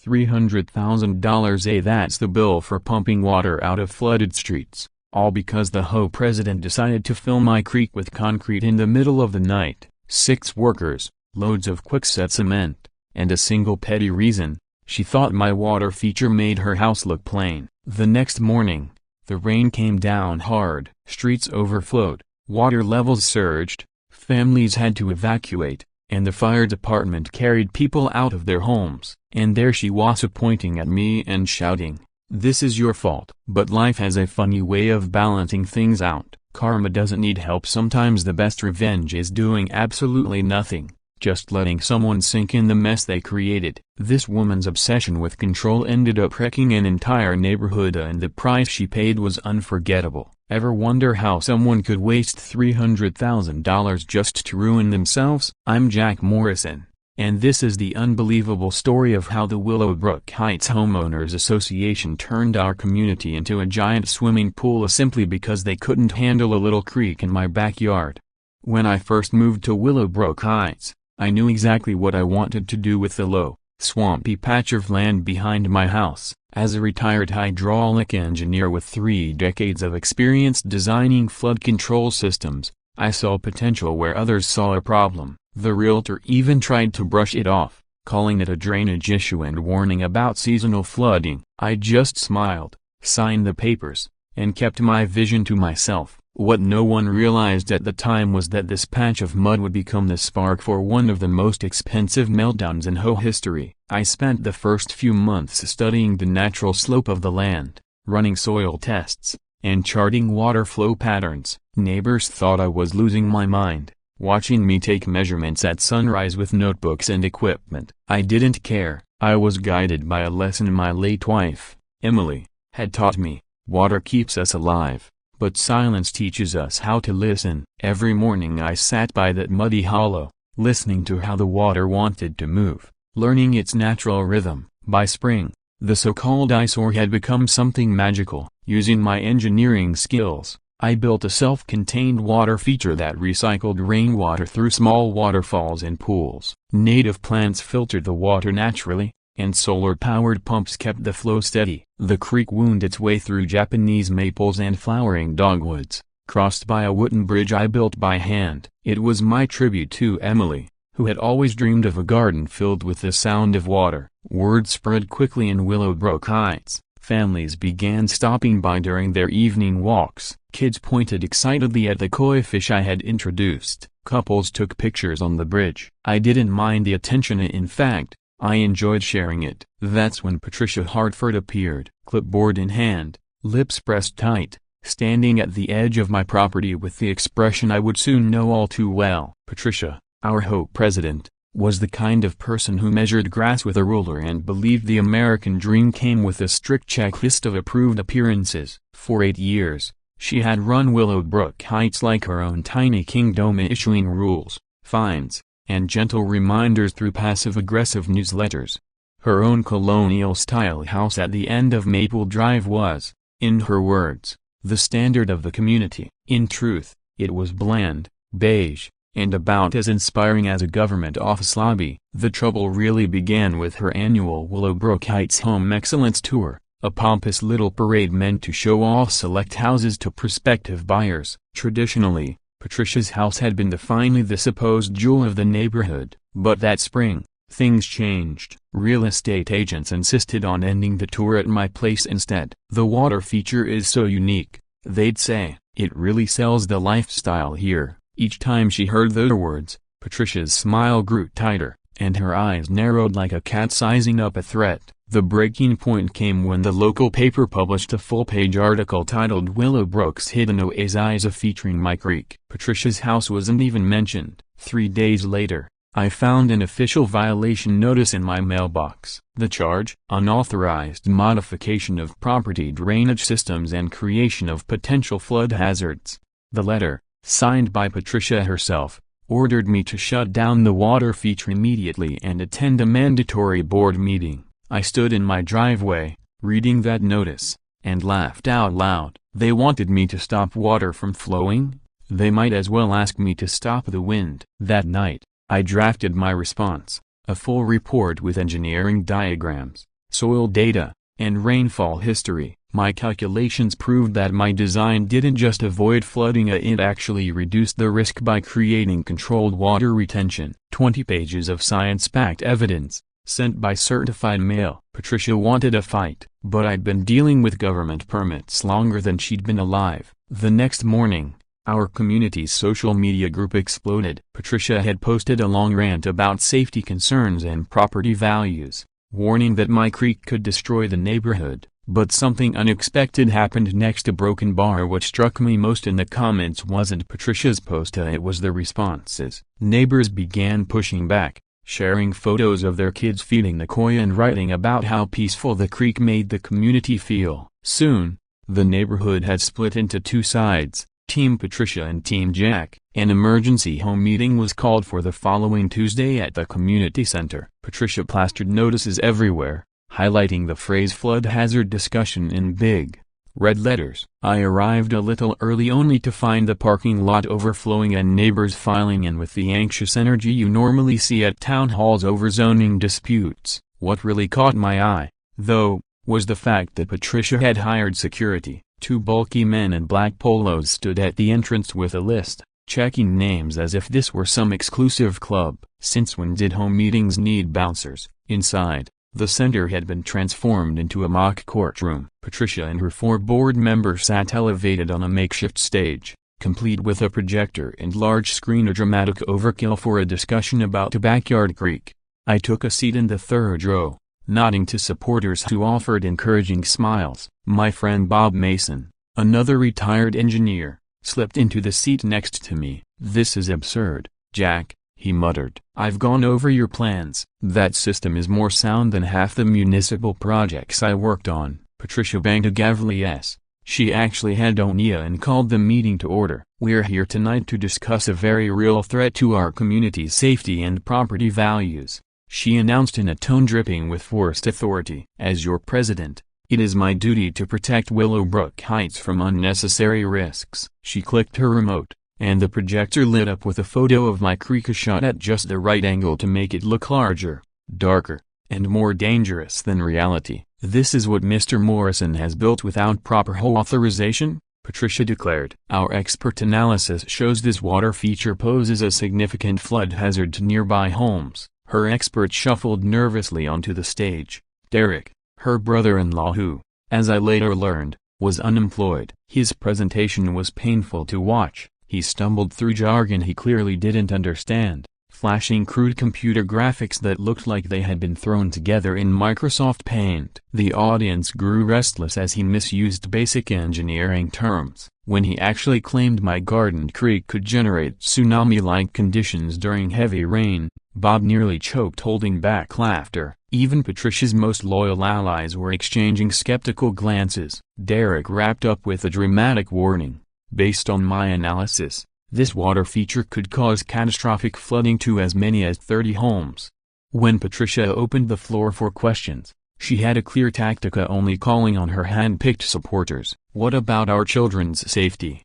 $300,000. That's the bill for pumping water out of flooded streets, all because the HOA president decided to fill my creek with concrete in the middle of the night. 6 workers, loads of quickset cement, and a single petty reason: she thought my water feature made her house look plain. The next morning, the rain came down hard, streets overflowed, water levels surged, families had to evacuate, and the fire department carried people out of their homes. And there she was pointing at me and shouting, "This is your fault." But life has a funny way of balancing things out. Karma doesn't need help. Sometimes the best revenge is doing absolutely nothing, just letting someone sink in the mess they created. This woman's obsession with control ended up wrecking an entire neighborhood, and the price she paid was unforgettable. Ever wonder how someone could waste $300,000 just to ruin themselves? I'm Jack Morrison, and this is the unbelievable story of how the Willowbrook Heights Homeowners Association turned our community into a giant swimming pool simply because they couldn't handle a little creek in my backyard. When I first moved to Willowbrook Heights, I knew exactly what I wanted to do with the low, swampy patch of land behind my house. As a retired hydraulic engineer with 3 decades of experience designing flood control systems, I saw potential where others saw a problem. The realtor even tried to brush it off, calling it a drainage issue and warning about seasonal flooding. I just smiled, signed the papers, and kept my vision to myself. What no one realized at the time was that this patch of mud would become the spark for one of the most expensive meltdowns in HOA history. I spent the first few months studying the natural slope of the land, running soil tests, and charting water flow patterns. Neighbors thought I was losing my mind, watching me take measurements at sunrise with notebooks and equipment. I didn't care. I was guided by a lesson my late wife, Emily, had taught me: water keeps us alive, but silence teaches us how to listen. Every morning I sat by that muddy hollow, listening to how the water wanted to move, learning its natural rhythm. By spring, the so-called eyesore had become something magical. Using my engineering skills, I built a self-contained water feature that recycled rainwater through small waterfalls and pools. Native plants filtered the water naturally, and solar-powered pumps kept the flow steady. The creek wound its way through Japanese maples and flowering dogwoods, crossed by a wooden bridge I built by hand. It was my tribute to Emily, who had always dreamed of a garden filled with the sound of water. Word spread quickly in Willowbrook Heights. Families began stopping by during their evening walks. Kids pointed excitedly at the koi fish I had introduced. Couples took pictures on the bridge. I didn't mind the attention. In fact, I enjoyed sharing it. That's when Patricia Hartford appeared, clipboard in hand, lips pressed tight, standing at the edge of my property with the expression I would soon know all too well. Patricia, our HOA president, was the kind of person who measured grass with a ruler and believed the American dream came with a strict checklist of approved appearances. For 8 years, she had run Willowbrook Heights like her own tiny kingdom, issuing rules, fines, and gentle reminders through passive-aggressive newsletters. Her own colonial-style house at the end of Maple Drive was, in her words, the standard of the community. In truth, it was bland, beige, and about as inspiring as a government office lobby. The trouble really began with her annual Willowbrook Heights Home Excellence Tour, a pompous little parade meant to show off select houses to prospective buyers. Traditionally, Patricia's house had been the supposed jewel of the neighborhood. But that spring, things changed. Real estate agents insisted on ending the tour at my place instead. The water feature is so unique, they'd say. It really sells the lifestyle here. Each time she heard those words, Patricia's smile grew tighter, and her eyes narrowed like a cat sizing up a threat. The breaking point came when the local paper published a full-page article titled "Willowbrook's Hidden Oasis," featuring my creek. Patricia's house wasn't even mentioned. 3 days later, I found an official violation notice in my mailbox. The charge? Unauthorized modification of property drainage systems and creation of potential flood hazards. The letter, signed by Patricia herself, ordered me to shut down the water feature immediately and attend a mandatory board meeting. I stood in my driveway, reading that notice, and laughed out loud. They wanted me to stop water from flowing? They might as well ask me to stop the wind. That night, I drafted my response, a full report with engineering diagrams, soil data, and rainfall history. My calculations proved that my design didn't just avoid flooding, it actually reduced the risk by creating controlled water retention. 20 pages of science-backed evidence, sent by certified mail. Patricia wanted a fight, but I'd been dealing with government permits longer than she'd been alive. The next morning, our community's social media group exploded. Patricia had posted a long rant about safety concerns and property values, warning that my creek could destroy the neighborhood. But something unexpected happened next. A broken bar. What struck me most in the comments wasn't Patricia's post, it was the responses. Neighbors began pushing back, sharing photos of their kids feeding the koi and writing about how peaceful the creek made the community feel. Soon, the neighborhood had split into two sides, Team Patricia and Team Jack. An emergency home meeting was called for the following Tuesday at the community center. Patricia plastered notices everywhere, highlighting the phrase flood hazard discussion in big, red letters. I arrived a little early only to find the parking lot overflowing and neighbors filing in with the anxious energy you normally see at town halls over zoning disputes. What really caught my eye, though, was the fact that Patricia had hired security. Two bulky men in black polos stood at the entrance with a list, checking names as if this were some exclusive club. Since when did home meetings need bouncers? Inside, the center had been transformed into a mock courtroom. Patricia and her 4 board members sat elevated on a makeshift stage, complete with a projector and large screen, a dramatic overkill for a discussion about a backyard creek. I took a seat in the third row, nodding to supporters who offered encouraging smiles. My friend Bob Mason, another retired engineer, slipped into the seat next to me. "This is absurd, Jack," he muttered. "I've gone over your plans. That system is more sound than half the municipal projects I worked on." Patricia banged a gavel yes. She actually had Onia and called the meeting to order. "We're here tonight to discuss a very real threat to our community's safety and property values," she announced in a tone dripping with forced authority. "As your president, it is my duty to protect Willowbrook Heights from unnecessary risks." She clicked her remote, and the projector lit up with a photo of my creek, shot at just the right angle to make it look larger, darker, and more dangerous than reality. "This is what Mr. Morrison has built without proper HOA authorization," Patricia declared. "Our expert analysis shows this water feature poses a significant flood hazard to nearby homes." Her expert shuffled nervously onto the stage. Derek, her brother-in-law who, as I later learned, was unemployed. His presentation was painful to watch. He stumbled through jargon he clearly didn't understand, flashing crude computer graphics that looked like they had been thrown together in Microsoft Paint. The audience grew restless as he misused basic engineering terms. When he actually claimed my garden creek could generate tsunami-like conditions during heavy rain, Bob nearly choked holding back laughter. Even Patricia's most loyal allies were exchanging skeptical glances. Derek wrapped up with a dramatic warning. "Based on my analysis, this water feature could cause catastrophic flooding to as many as 30 homes." When Patricia opened the floor for questions, she had a clear tactic, only calling on her hand-picked supporters. "What about our children's safety?"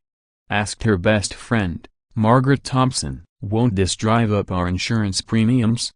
asked her best friend, Margaret Thompson. "Won't this drive up our insurance premiums?"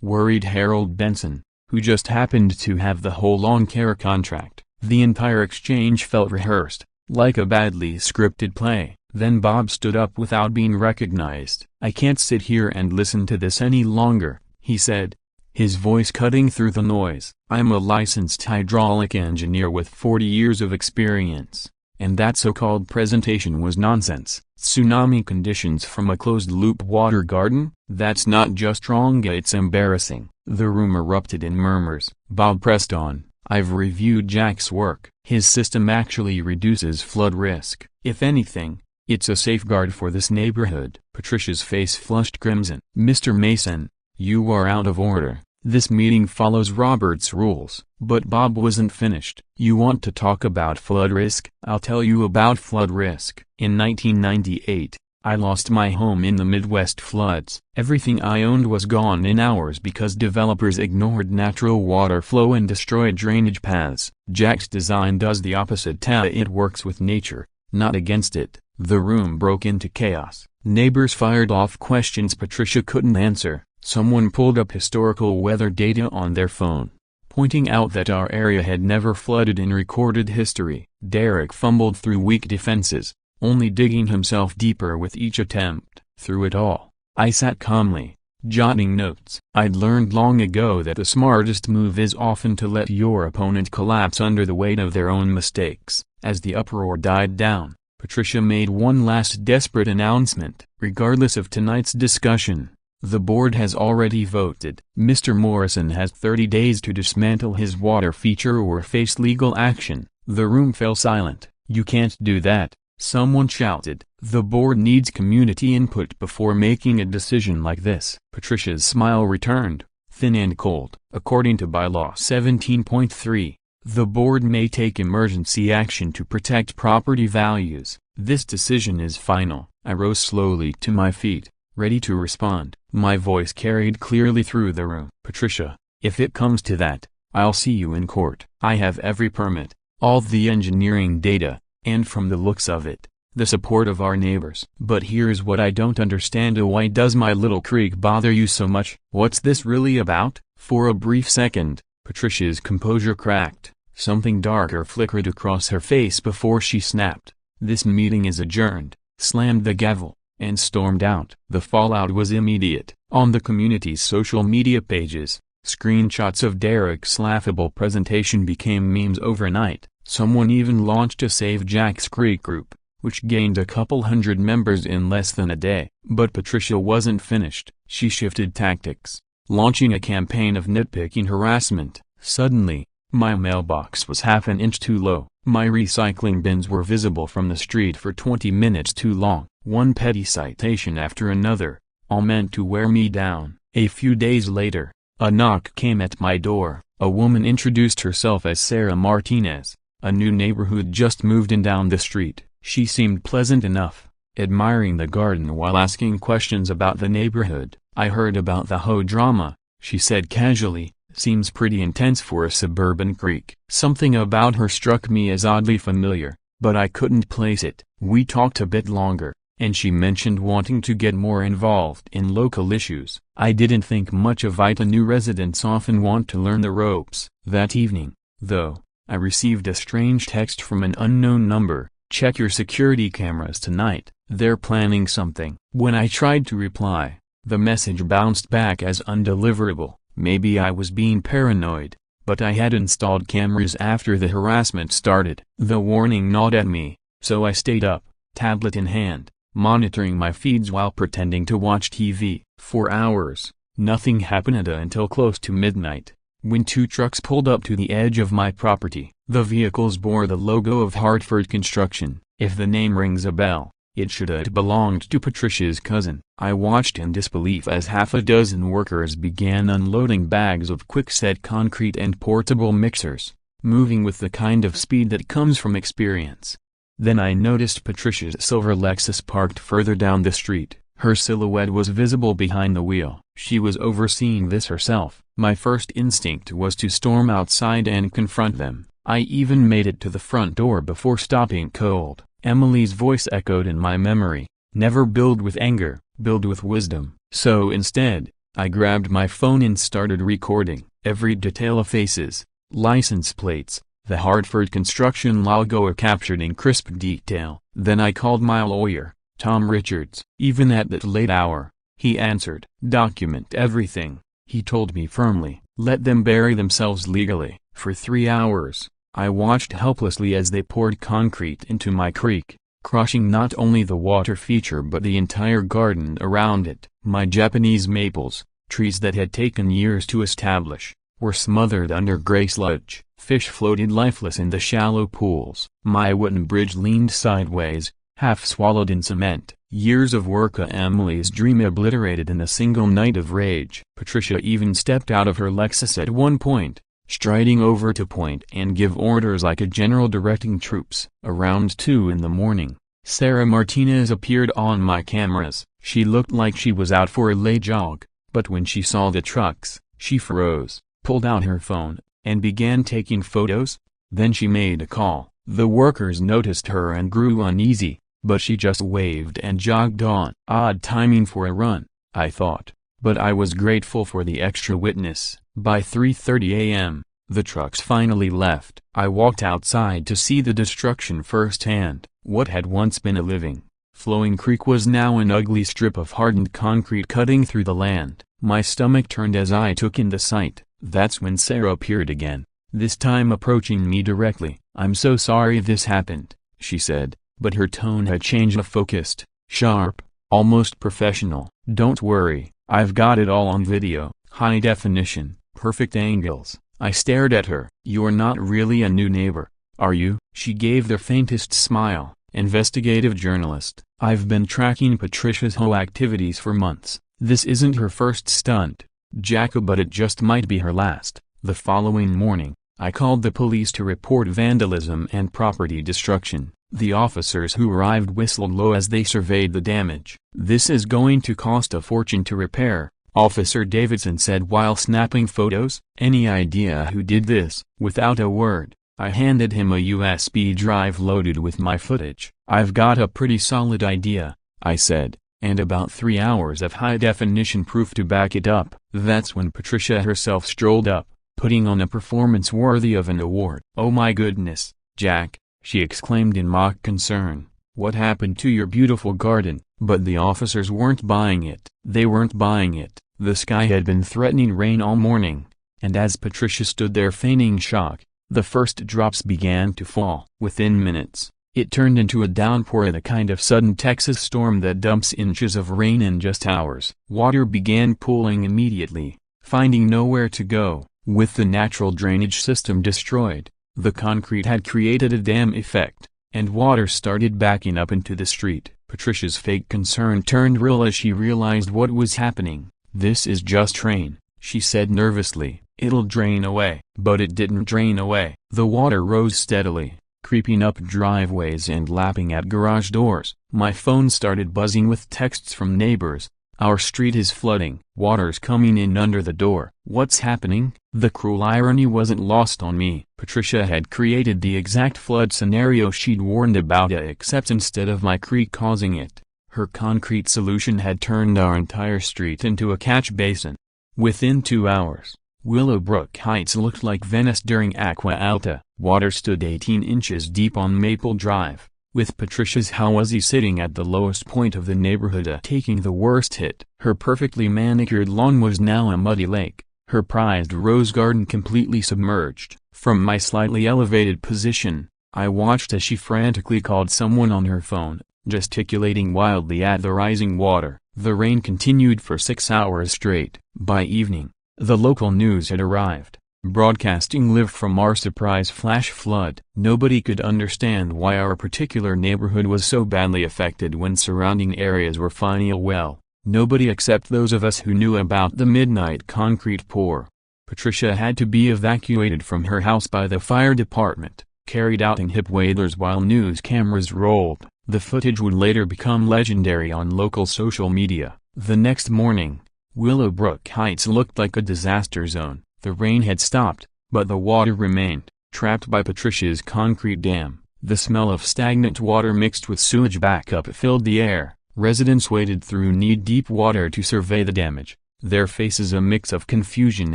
worried Harold Benson, who just happened to have the whole lawn care contract. The entire exchange felt rehearsed, like a badly scripted play. Then Bob stood up without being recognized. "I can't sit here and listen to this any longer," he said, his voice cutting through the noise. "I'm a licensed hydraulic engineer with 40 years of experience, and that so-called presentation was nonsense. Tsunami conditions from a closed-loop water garden? That's not just wrong, it's embarrassing." The room erupted in murmurs. Bob pressed on. "I've reviewed Jack's work. His system actually reduces flood risk. If anything, it's a safeguard for this neighborhood." Patricia's face flushed crimson. "Mr. Mason, you are out of order. This meeting follows Robert's rules." But Bob wasn't finished. "You want to talk about flood risk? I'll tell you about flood risk. In 1998, I lost my home in the Midwest floods. Everything I owned was gone in hours because developers ignored natural water flow and destroyed drainage paths. Jack's design does the opposite. It works with nature, not against it." The room broke into chaos. Neighbors fired off questions Patricia couldn't answer. Someone pulled up historical weather data on their phone, pointing out that our area had never flooded in recorded history. Derek fumbled through weak defenses, only digging himself deeper with each attempt. Through it all, I sat calmly, jotting notes. I'd learned long ago that the smartest move is often to let your opponent collapse under the weight of their own mistakes. As the uproar died down, Patricia made one last desperate announcement. Regardless of tonight's discussion, the board has already voted. Mr. Morrison has 30 days to dismantle his water feature or face legal action. The room fell silent. You can't do that, someone shouted. The board needs community input before making a decision like this. Patricia's smile returned, thin and cold. According to Bylaw 17.3, the board may take emergency action to protect property values. This decision is final. I rose slowly to my feet, ready to respond. My voice carried clearly through the room. Patricia, if it comes to that, I'll see you in court. I have every permit, all the engineering data, and from the looks of it, the support of our neighbors. But here's what I don't understand. Why does my little creek bother you so much? What's this really about? For a brief second, Patricia's composure cracked. Something darker flickered across her face before she snapped. This meeting is adjourned, slammed the gavel, and stormed out. The fallout was immediate. On the community's social media pages, screenshots of Derek's laughable presentation became memes overnight. Someone even launched a Save Jack's Creek group, which gained a couple hundred members in less than a day. But Patricia wasn't finished. She shifted tactics, launching a campaign of nitpicking harassment. Suddenly, my mailbox was half an inch too low. My recycling bins were visible from the street for 20 minutes too long. One petty citation after another, all meant to wear me down. A few days later, a knock came at my door. A woman introduced herself as Sarah Martinez, a new neighbor who'd just moved in down the street. She seemed pleasant enough, admiring the garden while asking questions about the neighborhood. I heard about the HOA drama, she said casually. Seems pretty intense for a suburban creek. Something about her struck me as oddly familiar, but I couldn't place it. We talked a bit longer, and she mentioned wanting to get more involved in local issues. I didn't think much of it. New residents often want to learn the ropes. That evening, though, I received a strange text from an unknown number. Check your security cameras tonight, they're planning something. When I tried to reply, the message bounced back as undeliverable. Maybe I was being paranoid, but I had installed cameras after the harassment started. The warning gnawed at me, so I stayed up, tablet in hand, monitoring my feeds while pretending to watch TV. For hours, nothing happened until close to midnight, when two trucks pulled up to the edge of my property. The vehicles bore the logo of Hartford Construction. If the name rings a bell, it should have belonged to Patricia's cousin. I watched in disbelief as half a dozen workers began unloading bags of quickset concrete and portable mixers, moving with the kind of speed that comes from experience. Then I noticed Patricia's silver Lexus parked further down the street. Her silhouette was visible behind the wheel. She was overseeing this herself. My first instinct was to storm outside and confront them. I even made it to the front door before stopping cold. Emily's voice echoed in my memory. Never build with anger, build with wisdom. So instead, I grabbed my phone and started recording. Every detail of faces, license plates, the Hartford Construction logo are captured in crisp detail. Then I called my lawyer, Tom Richards. Even at that late hour, he answered. Document everything, he told me firmly. Let them bury themselves legally. For 3 hours, I watched helplessly as they poured concrete into my creek, crushing not only the water feature but the entire garden around it. My Japanese maples, trees that had taken years to establish, were smothered under gray sludge. Fish floated lifeless in the shallow pools. My wooden bridge leaned sideways, half swallowed in cement. Years of work, Emily's dream obliterated in a single night of rage. Patricia even stepped out of her Lexus at one point, striding over to point and give orders like a general directing troops. Around 2 in the morning, Sarah Martinez appeared on my cameras. She looked like she was out for a late jog, but when she saw the trucks, she froze, pulled out her phone, and began taking photos. Then she made a call. The workers noticed her and grew uneasy, but she just waved and jogged on. Odd timing for a run, I thought, but I was grateful for the extra witness. By 3:30 a.m., The trucks finally left. I walked outside to see the destruction firsthand. What had once been a living, flowing creek was now an ugly strip of hardened concrete cutting through the land. My stomach turned as I took in the sight. That's when Sarah appeared again, this time approaching me directly. "I'm so sorry this happened," she said, but her tone had changed, focused, sharp, almost professional. "Don't worry, I've got it all on video, high definition, perfect angles." I stared at her. "You're not really a new neighbor, are you?" She gave the faintest smile. "Investigative journalist. I've been tracking Patricia's HOA activities for months. This isn't her first stunt, Jack, but it just might be her last." The following morning, I called the police to report vandalism and property destruction. The officers who arrived whistled low as they surveyed the damage. "This is going to cost a fortune to repair," Officer Davidson said while snapping photos. "Any idea who did this?" Without a word, I handed him a USB drive loaded with my footage. "I've got a pretty solid idea," I said, "and about 3 hours of high-definition proof to back it up." That's when Patricia herself strolled up, putting on a performance worthy of an award. "Oh my goodness, Jack," she exclaimed in mock concern, "what happened to your beautiful garden?" But the officers weren't buying it. They weren't buying it. The sky had been threatening rain all morning, and as Patricia stood there feigning shock, the first drops began to fall. Within minutes, it turned into a downpour, the kind of sudden Texas storm that dumps inches of rain in just hours. Water began pooling immediately, finding nowhere to go. With the natural drainage system destroyed, the concrete had created a dam effect, and water started backing up into the street. Patricia's fake concern turned real as she realized what was happening. "This is just rain," she said nervously. "It'll drain away." But it didn't drain away. The water rose steadily, creeping up driveways and lapping at garage doors. My phone started buzzing with texts from neighbors. "Our street is flooding. Water's coming in under the door." What's happening? The cruel irony wasn't lost on me. Patricia had created the exact flood scenario she'd warned about, except instead of my creek causing it, her concrete solution had turned our entire street into a catch basin. Within 2 hours, Willowbrook Heights looked like Venice during Aqua Alta. Water stood 18 inches deep on Maple Drive, with Patricia's HOA sitting at the lowest point of the neighborhood, taking the worst hit. Her perfectly manicured lawn was now a muddy lake, her prized rose garden completely submerged. From my slightly elevated position, I watched as she frantically called someone on her phone, gesticulating wildly at the rising water. The rain continued for 6 hours straight. By evening, the local news had arrived, broadcasting live from our surprise flash flood. Nobody could understand why our particular neighborhood was so badly affected when surrounding areas were fine well. Nobody except those of us who knew about the midnight concrete pour. Patricia had to be evacuated from her house by the fire department, carried out in hip waders while news cameras rolled. The footage would later become legendary on local social media. The next morning, Willowbrook Heights looked like a disaster zone. The rain had stopped, but the water remained, trapped by Patricia's concrete dam. The smell of stagnant water mixed with sewage backup filled the air. Residents waded through knee-deep water to survey the damage, their faces a mix of confusion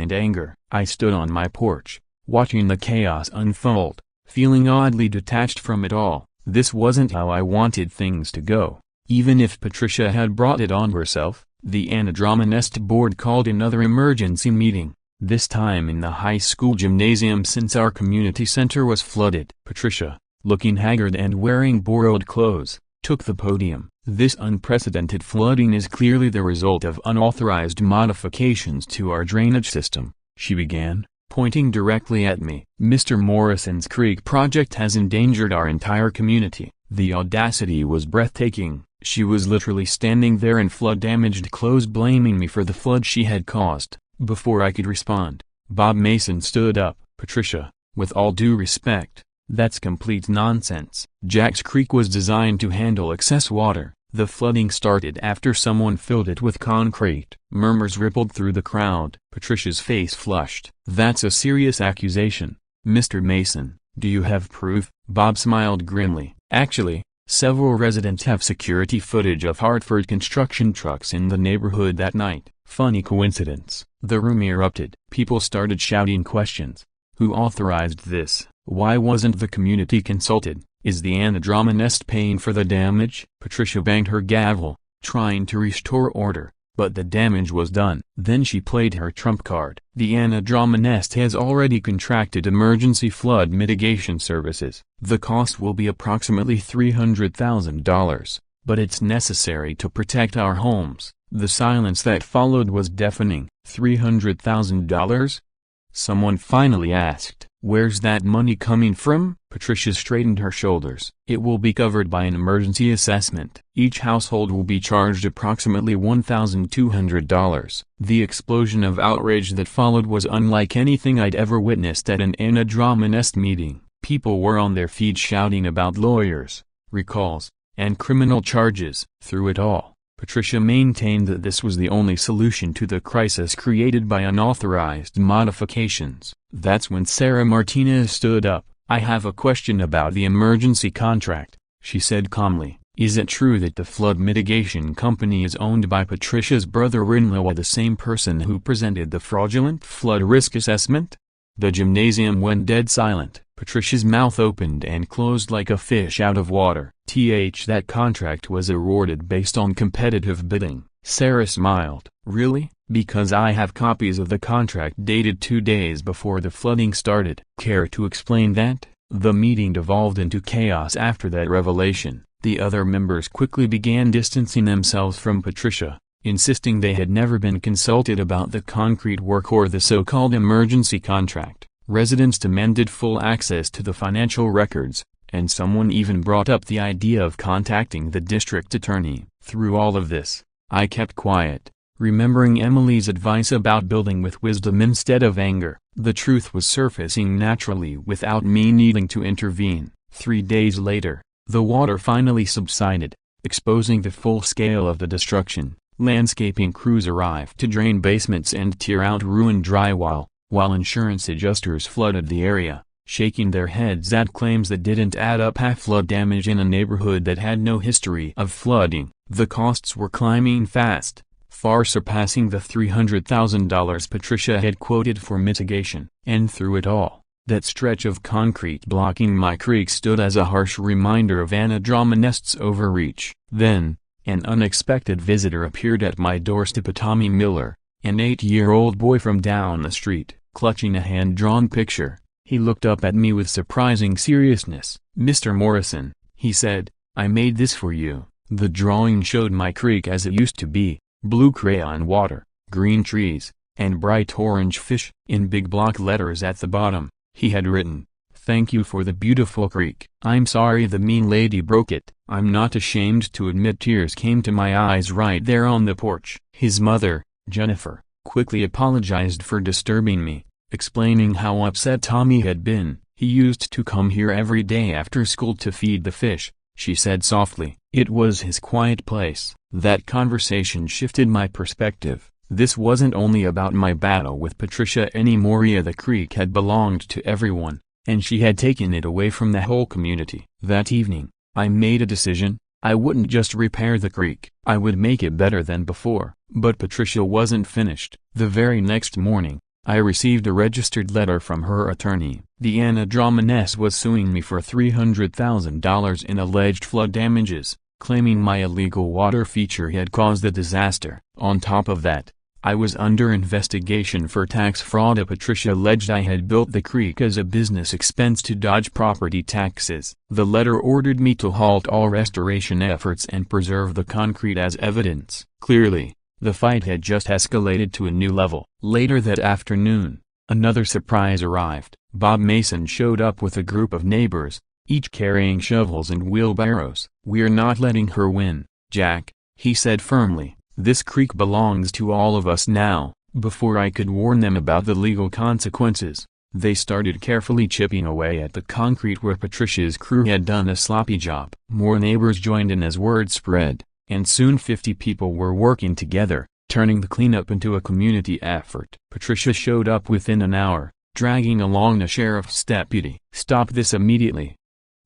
and anger. I stood on my porch, watching the chaos unfold, feeling oddly detached from it all. This wasn't how I wanted things to go. Even if Patricia had brought it on herself. The Anadromist board called another emergency meeting, this time in the high school gymnasium since our community center was flooded. Patricia, looking haggard and wearing borrowed clothes, took the podium. "This unprecedented flooding is clearly the result of unauthorized modifications to our drainage system," she began, pointing directly at me. "Mr. Morrison's Creek project has endangered our entire community." The audacity was breathtaking. She was literally standing there in flood-damaged clothes blaming me for the flood she had caused. Before I could respond, Bob Mason stood up. "Patricia, with all due respect, that's complete nonsense. Jack's Creek was designed to handle excess water. The flooding started after someone filled it with concrete." Murmurs rippled through the crowd. Patricia's face flushed. "That's a serious accusation, Mr. Mason. Do you have proof?" Bob smiled grimly. "Actually, several residents have security footage of Hartford construction trucks in the neighborhood that night." Funny coincidence. The room erupted. People started shouting questions. Who authorized this? Why wasn't the community consulted? Is the Andromeda paying for the damage? Patricia banged her gavel, trying to restore order, but the damage was done. Then she played her trump card. The Andromeda has already contracted emergency flood mitigation services. The cost will be approximately $300,000, but it's necessary to protect our homes. The silence that followed was deafening. $300,000? Someone finally asked. Where's that money coming from? Patricia straightened her shoulders. It will be covered by an emergency assessment. Each household will be charged approximately $1,200. The explosion of outrage that followed was unlike anything I'd ever witnessed at an Andromeda meeting. People were on their feet shouting about lawyers, recalls, and criminal charges. Through it all, Patricia maintained that this was the only solution to the crisis created by unauthorized modifications. That's when Sarah Martinez stood up. I have a question about the emergency contract, she said calmly. Is it true that the flood mitigation company is owned by Patricia's brother-in-law, the same person who presented the fraudulent flood risk assessment? The gymnasium went dead silent. Patricia's mouth opened and closed like a fish out of water. That contract was awarded based on competitive bidding. Sarah smiled. Really? Because I have copies of the contract dated 2 days before the flooding started. Care to explain that? The meeting devolved into chaos after that revelation. The other members quickly began distancing themselves from Patricia, insisting they had never been consulted about the concrete work or the so-called emergency contract. Residents demanded full access to the financial records, and someone even brought up the idea of contacting the district attorney. Through all of this, I kept quiet, remembering Emily's advice about building with wisdom instead of anger. The truth was surfacing naturally without me needing to intervene. 3 days later, the water finally subsided, exposing the full scale of the destruction. Landscaping crews arrived to drain basements and tear out ruined drywall, while insurance adjusters flooded the area, shaking their heads at claims that didn't add up. Half flood damage in a neighborhood that had no history of flooding. The costs were climbing fast, far surpassing the $300,000 Patricia had quoted for mitigation. And through it all, that stretch of concrete blocking my creek stood as a harsh reminder of Andromeda's overreach. Then, an unexpected visitor appeared at my doorstep. Tommy Miller, an 8-year-old boy from down the street, clutching a hand-drawn picture. He looked up at me with surprising seriousness. "Mr. Morrison," he said, "I made this for you." The drawing showed my creek as it used to be, blue crayon water, green trees, and bright orange fish. In big block letters at the bottom, he had written, "Thank you for the beautiful creek. I'm sorry the mean lady broke it." I'm not ashamed to admit tears came to my eyes right there on the porch. His mother, Jennifer, quickly apologized for disturbing me, explaining how upset Tommy had been. "He used to come here every day after school to feed the fish," she said softly. It was his quiet place. That conversation shifted my perspective. This wasn't only about my battle with Patricia anymore. The creek had belonged to everyone, and she had taken it away from the whole community. That evening, I made a decision. I wouldn't just repair the creek, I would make it better than before. But Patricia wasn't finished. The very next morning, I received a registered letter from her attorney. The Andromeda was suing me for $300,000 in alleged flood damages, claiming my illegal water feature had caused the disaster. On top of that, I was under investigation for tax fraud. Patricia alleged I had built the creek as a business expense to dodge property taxes. The letter ordered me to halt all restoration efforts and preserve the concrete as evidence. Clearly, the fight had just escalated to a new level. Later that afternoon, another surprise arrived. Bob Mason showed up with a group of neighbors, each carrying shovels and wheelbarrows. "We're not letting her win, Jack," he said firmly. "This creek belongs to all of us now." Before I could warn them about the legal consequences, they started carefully chipping away at the concrete where Patricia's crew had done a sloppy job. More neighbors joined in as word spread, and soon 50 people were working together, turning the cleanup into a community effort. Patricia showed up within an hour, dragging along a sheriff's deputy. "Stop this immediately!"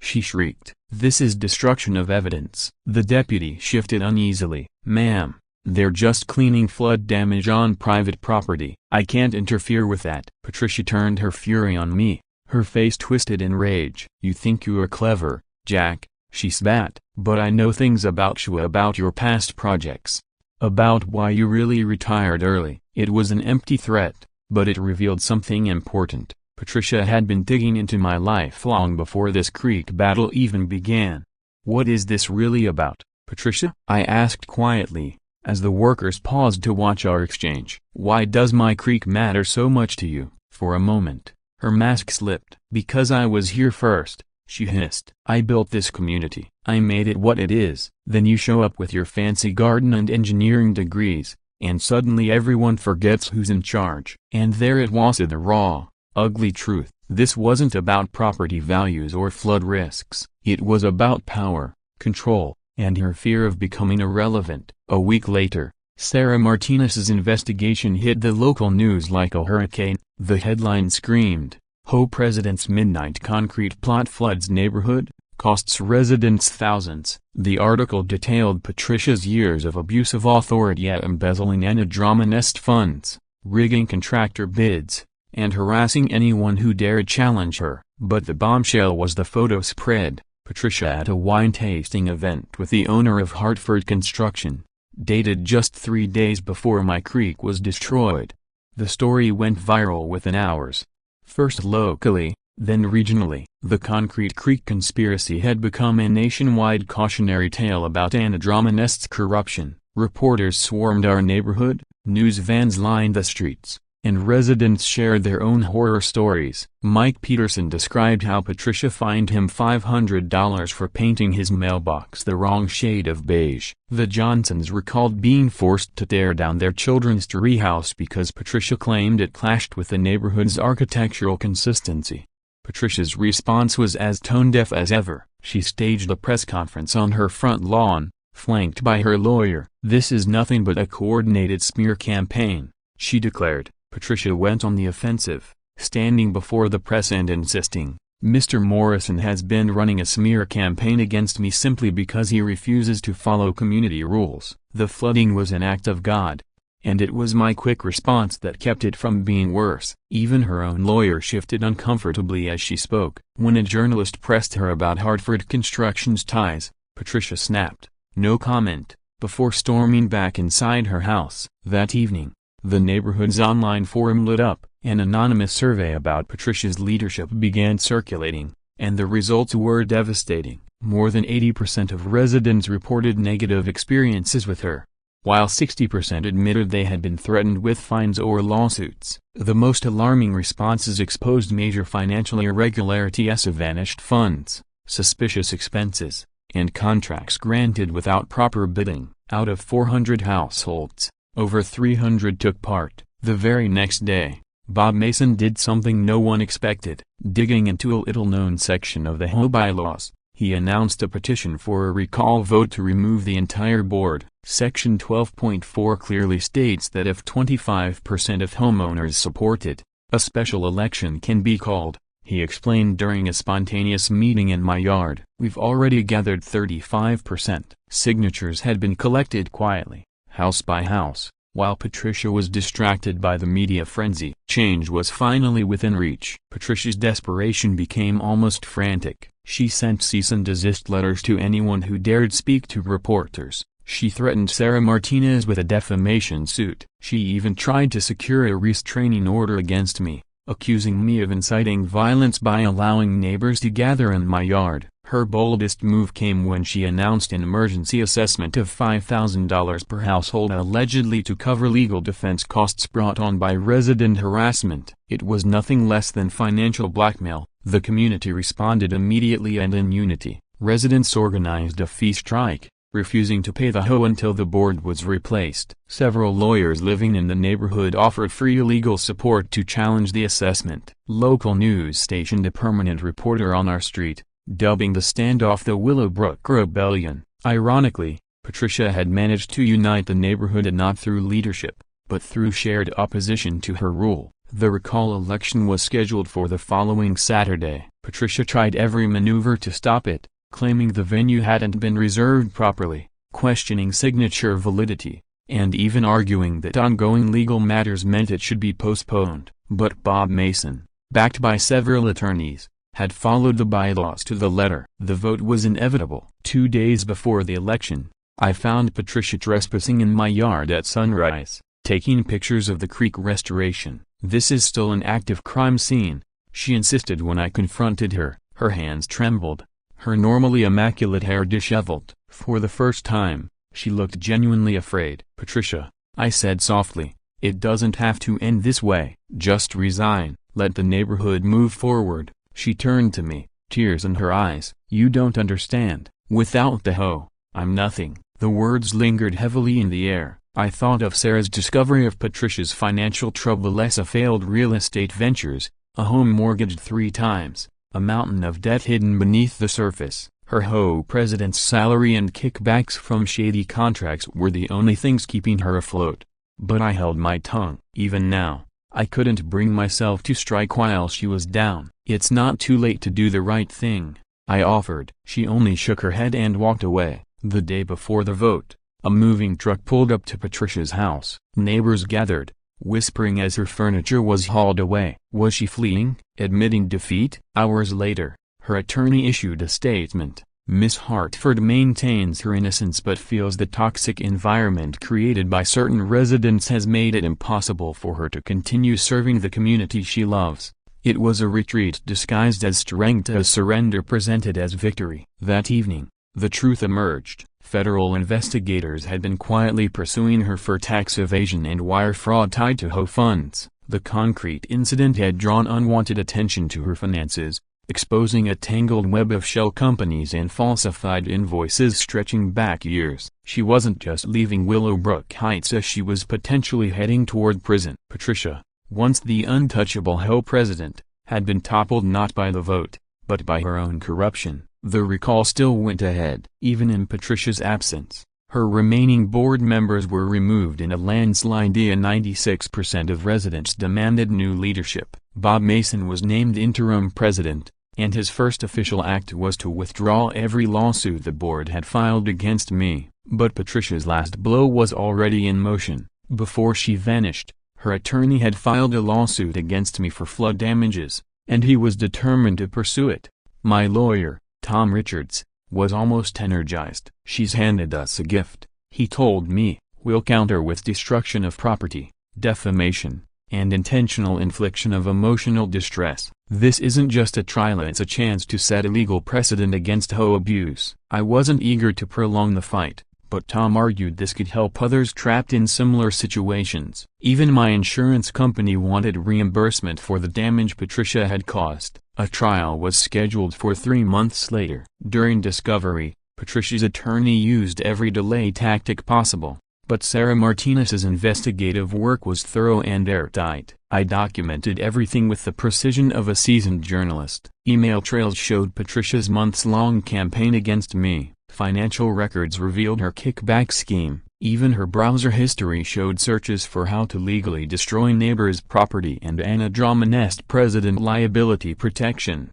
she shrieked. "This is destruction of evidence." The deputy shifted uneasily. "Ma'am, They're just cleaning flood damage on private property. I can't interfere with that." Patricia turned her fury on me, her face twisted in rage. "You think you are clever, Jack," she spat, "but I know things about you, about your past projects. About why you really retired early." It was an empty threat, but it revealed something important. Patricia had been digging into my life long before this creek battle even began. "What is this really about, Patricia?" I asked quietly, as the workers paused to watch our exchange. "Why does my creek matter so much to you?" For a moment, her mask slipped. "Because I was here first," she hissed. "I built this community. I made it what it is." Then you show up with your fancy garden and engineering degrees, and suddenly everyone forgets who's in charge. And there it was, the raw, ugly truth. This wasn't about property values or flood risks. It was about power, control, and her fear of becoming irrelevant. A week later, Sarah Martinez's investigation hit the local news like a hurricane. The headline screamed, "HOA President's Midnight Concrete Plot Floods Neighborhood, Costs Residents Thousands." The article detailed Patricia's years of abuse of authority at embezzling Ana-Drama-nest funds, rigging contractor bids, and harassing anyone who dared challenge her. But the bombshell was the photo spread. Patricia at a wine tasting event with the owner of Hartford Construction, dated just 3 days before my creek was destroyed. The story went viral within hours. First locally, then regionally. The Concrete Creek conspiracy had become a nationwide cautionary tale about Ana-Drama-nest's corruption. Reporters swarmed our neighborhood, news vans lined the streets, and residents shared their own horror stories. Mike Peterson described how Patricia fined him $500 for painting his mailbox the wrong shade of beige. The Johnsons recalled being forced to tear down their children's treehouse because Patricia claimed it clashed with the neighborhood's architectural consistency. Patricia's response was as tone-deaf as ever. She staged a press conference on her front lawn, flanked by her lawyer. "This is nothing but a coordinated smear campaign," she declared. Patricia went on the offensive, standing before the press and insisting, "Mr. Morrison has been running a smear campaign against me simply because he refuses to follow community rules. The flooding was an act of God, and it was my quick response that kept it from being worse." Even her own lawyer shifted uncomfortably as she spoke. When a journalist pressed her about Hartford Construction's ties, Patricia snapped, "No comment," before storming back inside her house. That evening, the neighborhood's online forum lit up. An anonymous survey about Patricia's leadership began circulating, and the results were devastating. More than 80% of residents reported negative experiences with her, while 60% admitted they had been threatened with fines or lawsuits. The most alarming responses exposed major financial irregularities of vanished funds, suspicious expenses, and contracts granted without proper bidding. Out of 400 households, over 300 took part. The very next day, Bob Mason did something no one expected. Digging into a little-known section of the HOA bylaws, he announced a petition for a recall vote to remove the entire board. Section 12.4 clearly states that if 25% of homeowners support it, a special election can be called, he explained during a spontaneous meeting in my yard. "We've already gathered 35%. Signatures had been collected quietly, house by house, while Patricia was distracted by the media frenzy. Change was finally within reach. Patricia's desperation became almost frantic. She sent cease and desist letters to anyone who dared speak to reporters. She threatened Sarah Martinez with a defamation suit. She even tried to secure a restraining order against me, accusing me of inciting violence by allowing neighbors to gather in my yard. Her boldest move came when she announced an emergency assessment of $5,000 per household, allegedly to cover legal defense costs brought on by resident harassment. It was nothing less than financial blackmail. The community responded immediately and in unity. Residents organized a fee strike, refusing to pay the HOA until the board was replaced. Several lawyers living in the neighborhood offered free legal support to challenge the assessment. Local news stationed a permanent reporter on our street, dubbing the standoff the Willowbrook Rebellion. Ironically, Patricia had managed to unite the neighborhood not through leadership, but through shared opposition to her rule. The recall election was scheduled for the following Saturday. Patricia tried every maneuver to stop it, claiming the venue hadn't been reserved properly, questioning signature validity, and even arguing that ongoing legal matters meant it should be postponed. But Bob Mason, backed by several attorneys, had followed the bylaws to the letter. The vote was inevitable. 2 days before the election, I found Patricia trespassing in my yard at sunrise, taking pictures of the creek restoration. "This is still an active crime scene," she insisted when I confronted her. Her hands trembled, her normally immaculate hair disheveled. For the first time, she looked genuinely afraid. "Patricia," I said softly, "it doesn't have to end this way. Just resign, let the neighborhood move forward." She turned to me, tears in her eyes. "You don't understand. Without the HOA, I'm nothing." The words lingered heavily in the air. I thought of Sarah's discovery of Patricia's financial trouble as a failed real estate ventures, a home mortgaged 3 times, a mountain of debt hidden beneath the surface. Her HOA president's salary and kickbacks from shady contracts were the only things keeping her afloat. But I held my tongue. Even now, I couldn't bring myself to strike while she was down. "It's not too late to do the right thing," I offered. She only shook her head and walked away. The day before the vote, a moving truck pulled up to Patricia's house. Neighbors gathered, whispering as her furniture was hauled away. Was she fleeing, admitting defeat? Hours later, her attorney issued a statement. "Miss Hartford maintains her innocence but feels the toxic environment created by certain residents has made it impossible for her to continue serving the community she loves." It was a retreat disguised as strength, a surrender presented as victory. That evening, the truth emerged. Federal investigators had been quietly pursuing her for tax evasion and wire fraud tied to HOA funds. The concrete incident had drawn unwanted attention to her finances, exposing a tangled web of shell companies and falsified invoices stretching back years. She wasn't just leaving Willowbrook Heights as she was potentially heading toward prison. Patricia, once the untouchable HOA president, had been toppled not by the vote, but by her own corruption. The recall still went ahead. Even in Patricia's absence, her remaining board members were removed in a landslide. 96% of residents demanded new leadership. Bob Mason was named interim president, and his first official act was to withdraw every lawsuit the board had filed against me. But Patricia's last blow was already in motion. Before she vanished, her attorney had filed a lawsuit against me for flood damages, and he was determined to pursue it. My lawyer, Tom Richards, was almost energized. "She's handed us a gift," he told me. "We'll counter with destruction of property, defamation, and intentional infliction of emotional distress. This isn't just a trial, it's a chance to set a legal precedent against HOA abuse." I wasn't eager to prolong the fight, but Tom argued this could help others trapped in similar situations. Even my insurance company wanted reimbursement for the damage Patricia had caused. A trial was scheduled for 3 months later. During discovery, Patricia's attorney used every delay tactic possible, but Sarah Martinez's investigative work was thorough and airtight. I documented everything with the precision of a seasoned journalist. Email trails showed Patricia's months-long campaign against me. Financial records revealed her kickback scheme. Even her browser history showed searches for how to legally destroy neighbors' property and Anadromast president liability protection.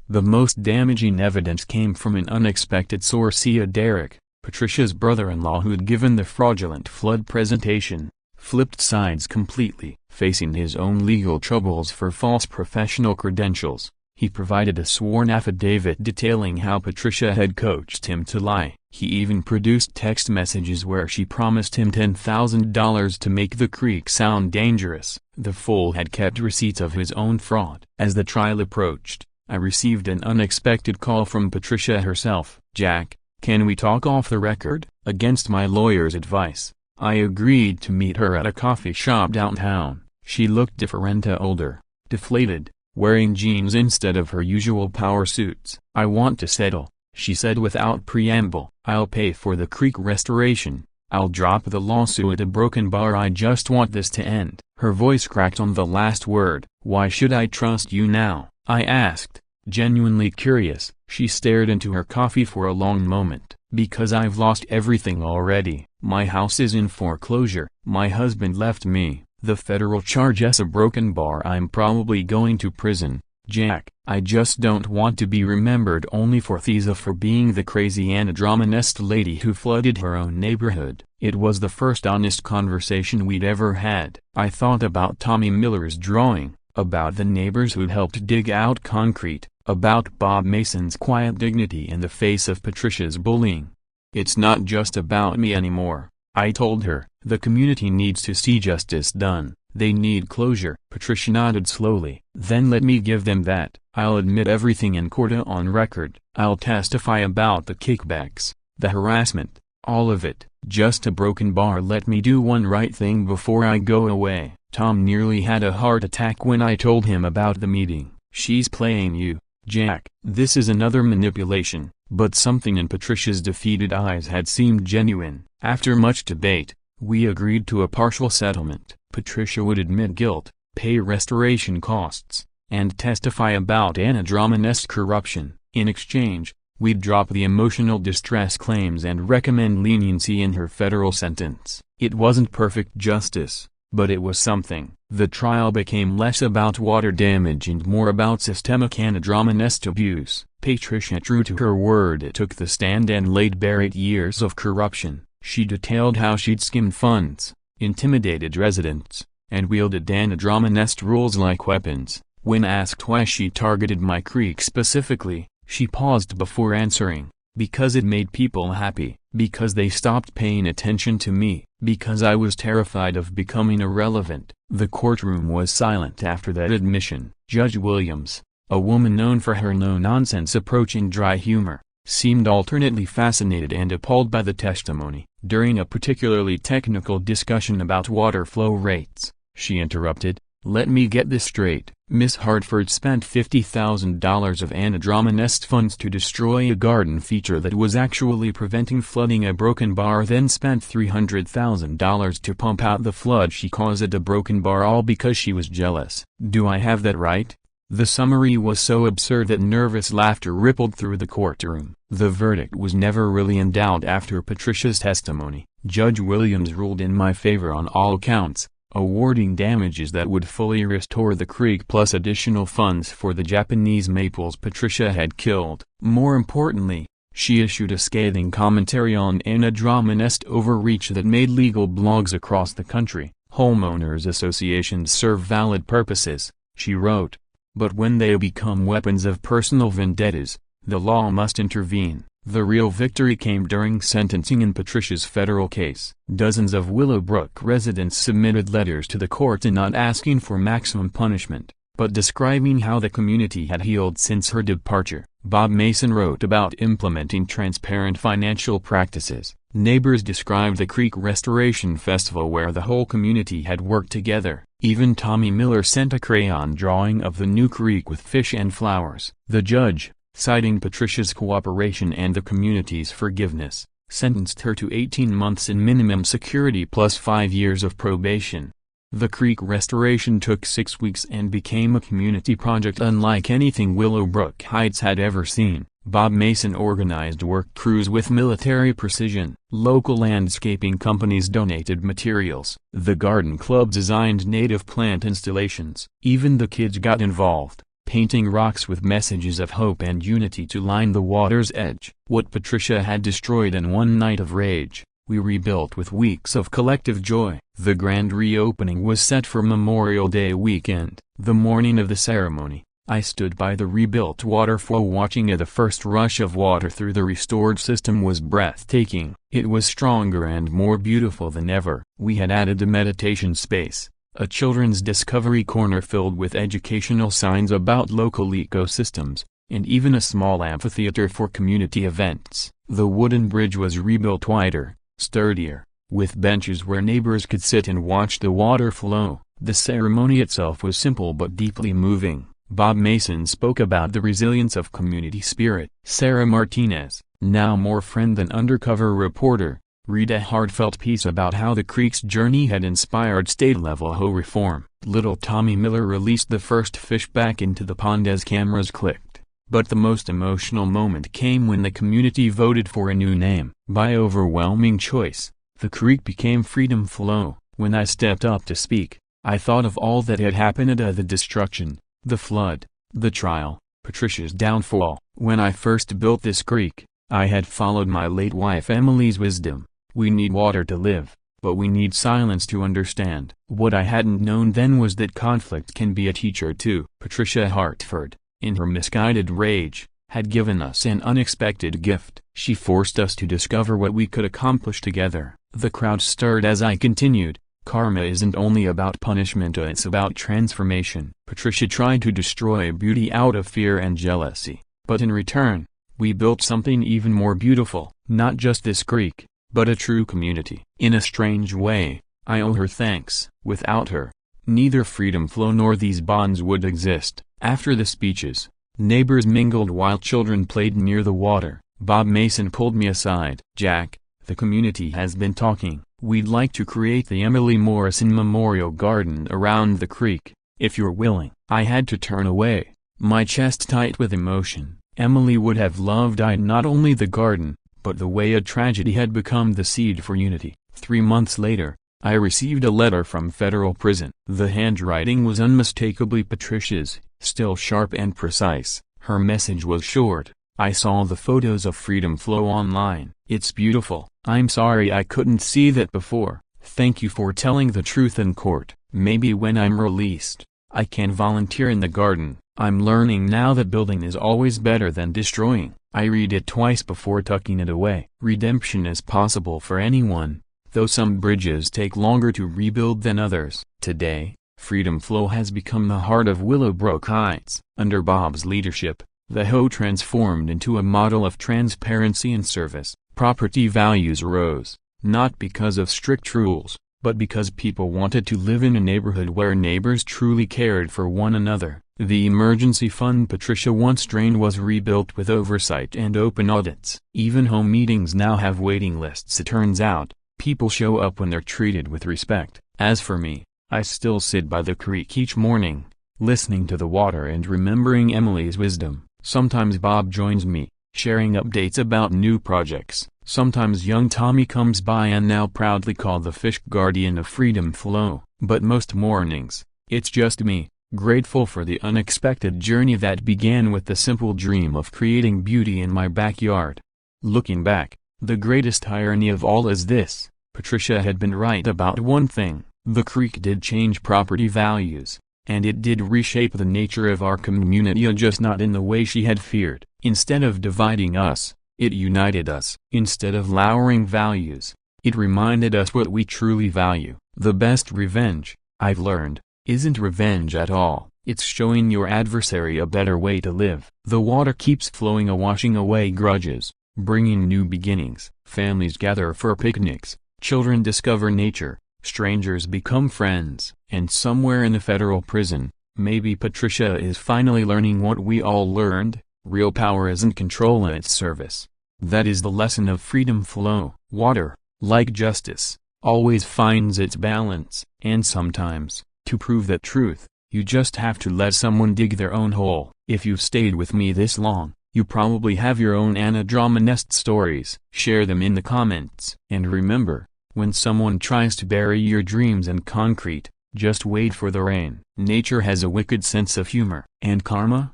The most damaging evidence came from an unexpected source. Derek, Patricia's brother-in-law who had given the fraudulent flood presentation, flipped sides completely. Facing his own legal troubles for false professional credentials, he provided a sworn affidavit detailing how Patricia had coached him to lie. He even produced text messages where she promised him $10,000 to make the creek sound dangerous. The fool had kept receipts of his own fraud. As the trial approached, I received an unexpected call from Patricia herself. "Jack, can we talk off the record?" Against my lawyer's advice, I agreed to meet her at a coffee shop downtown. She looked different, older, deflated, wearing jeans instead of her usual power suits. "I want to settle," she said without preamble. "I'll pay for the creek restoration. I'll drop the lawsuit at a broken bar. I just want this to end." Her voice cracked on the last word. "Why should I trust you now?" I asked, genuinely curious. She stared into her coffee for a long moment. "Because I've lost everything already. My house is in foreclosure. My husband left me. The federal charge is a broken bar. I'm probably going to prison. Jack, I just don't want to be remembered only for Thiza for being the crazy androgynous lady who flooded her own neighborhood. It was the first honest conversation we'd ever had. I thought about Tommy Miller's drawing, about the neighbors who'd helped dig out concrete, about Bob Mason's quiet dignity in the face of Patricia's bullying. It's not just about me anymore, I told her. The community needs to see justice done. They need closure. Patricia nodded slowly. Then let me give them that. I'll admit everything in court on record. I'll testify about the kickbacks, the harassment, all of it. Just a broken bar. Let me do one right thing before I go away. Tom nearly had a heart attack when I told him about the meeting. She's playing you, Jack. This is another manipulation. But something in Patricia's defeated eyes had seemed genuine. After much debate, we agreed to a partial settlement. Patricia would admit guilt, pay restoration costs, and testify about androgynous corruption. In exchange, we'd drop the emotional distress claims and recommend leniency in her federal sentence. It wasn't perfect justice, but it was something. The trial became less about water damage and more about systemic androgynous abuse. Patricia, true to her word, took the stand and laid bare 8 years of corruption. She detailed how she'd skimmed funds, intimidated residents, and wielded androgynous rules like weapons. When asked why she targeted my creek specifically, she paused before answering. Because it made people happy, because they stopped paying attention to me, because I was terrified of becoming irrelevant. The courtroom was silent after that admission. Judge Williams, a woman known for her no-nonsense approach and dry humor, seemed alternately fascinated and appalled by the testimony. During a particularly technical discussion about water flow rates, she interrupted, "Let me get this straight. Miss Hartford spent $50,000 of androgynous funds to destroy a garden feature that was actually preventing flooding. A broken bar, then spent $300,000 to pump out the flood she caused at a broken bar, all because she was jealous. Do I have that right?" The summary was so absurd that nervous laughter rippled through the courtroom. The verdict was never really in doubt after Patricia's testimony. Judge Williams ruled in my favor on all counts, awarding damages that would fully restore the creek plus additional funds for the Japanese maples Patricia had killed. More importantly, she issued a scathing commentary on androgynous overreach that made legal blogs across the country. "Homeowners associations serve valid purposes," she wrote, "but when they become weapons of personal vendettas, the law must intervene." The real victory came during sentencing in Patricia's federal case. Dozens of Willowbrook residents submitted letters to the court not asking for maximum punishment, but describing how the community had healed since her departure. Bob Mason wrote about implementing transparent financial practices. Neighbors described the Creek Restoration Festival where the whole community had worked together. Even Tommy Miller sent a crayon drawing of the new creek with fish and flowers. The judge, citing Patricia's cooperation and the community's forgiveness, sentenced her to 18 months in minimum security plus 5 years of probation. The creek restoration took 6 weeks and became a community project unlike anything Willowbrook Heights had ever seen. Bob Mason organized work crews with military precision. Local landscaping companies donated materials. The garden club designed native plant installations. Even the kids got involved, painting rocks with messages of hope and unity to line the water's edge. What Patricia had destroyed in one night of rage, we rebuilt with weeks of collective joy. The grand reopening was set for Memorial Day weekend. The morning of the ceremony, I stood by the rebuilt waterfall watching the first rush of water through the restored system was breathtaking. It was stronger and more beautiful than ever. We had added a meditation space, a children's discovery corner filled with educational signs about local ecosystems, and even a small amphitheater for community events. The wooden bridge was rebuilt wider, sturdier, with benches where neighbors could sit and watch the water flow. The ceremony itself was simple but deeply moving. Bob Mason spoke about the resilience of community spirit. Sarah Martinez, now more friend than undercover reporter, read a heartfelt piece about how the creek's journey had inspired state-level HOA reform. Little Tommy Miller released the first fish back into the pond as cameras clicked. But the most emotional moment came when the community voted for a new name. By overwhelming choice, the creek became Freedom Flow. When I stepped up to speak, I thought of all that had happened, the destruction, the flood, the trial, Patricia's downfall. When I first built this creek, I had followed my late wife Emily's wisdom. We need water to live, but we need silence to understand. What I hadn't known then was that conflict can be a teacher too. Patricia Hartford, in her misguided rage, had given us an unexpected gift. She forced us to discover what we could accomplish together. The crowd stirred as I continued. Karma isn't only about punishment, it's about transformation. Patricia tried to destroy beauty out of fear and jealousy, but in return, we built something even more beautiful. Not just this creek, but a true community. In a strange way, I owe her thanks. Without her, neither Freedom Flow nor these bonds would exist. After the speeches, neighbors mingled while children played near the water. Bob Mason pulled me aside. "Jack, the community has been talking. We'd like to create the Emily Morrison Memorial Garden around the creek, if you're willing." I had to turn away, my chest tight with emotion. Emily would have loved it, not only the garden, but the way a tragedy had become the seed for unity. 3 months later, I received a letter from federal prison. The handwriting was unmistakably Patricia's, still sharp and precise. Her message was short. "I saw the photos of Freedom Flow online. It's beautiful. I'm sorry I couldn't see that before. Thank you for telling the truth in court. Maybe when I'm released, I can volunteer in the garden. I'm learning now that building is always better than destroying." I read it twice before tucking it away. Redemption is possible for anyone, though some bridges take longer to rebuild than others. Today, Freedom Flow has become the heart of Willowbrook Heights. Under Bob's leadership, the HOA transformed into a model of transparency and service. Property values rose, not because of strict rules, but because people wanted to live in a neighborhood where neighbors truly cared for one another. The emergency fund Patricia once drained was rebuilt with oversight and open audits. Even home meetings now have waiting lists. It turns out, people show up when they're treated with respect. As for me, I still sit by the creek each morning, listening to the water and remembering Emily's wisdom. Sometimes Bob joins me, sharing updates about new projects. Sometimes young Tommy comes by and now proudly called the fish guardian of Freedom Flow. But most mornings, it's just me, grateful for the unexpected journey that began with the simple dream of creating beauty in my backyard. Looking back, the greatest irony of all is this: Patricia had been right about one thing. The creek did change property values, and it did reshape the nature of our community, just not in the way she had feared. Instead of dividing us, it united us. Instead of lowering values, it reminded us what we truly value. The best revenge, I've learned, isn't revenge at all. It's showing your adversary a better way to live. The water keeps flowing, washing away grudges, bringing new beginnings. Families gather for picnics, children discover nature, strangers become friends. And somewhere in the federal prison, maybe Patricia is finally learning what we all learned: real power isn't control, it's service. That is the lesson of Freedom Flow. Water, like justice, always finds its balance. And sometimes, to prove that truth, you just have to let someone dig their own hole. If you've stayed with me this long, you probably have your own Anadrama-nest stories. Share them in the comments. And remember, when someone tries to bury your dreams in concrete, just wait for the rain. Nature has a wicked sense of humor. And karma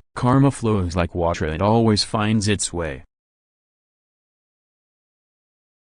flows like water, it always finds its way.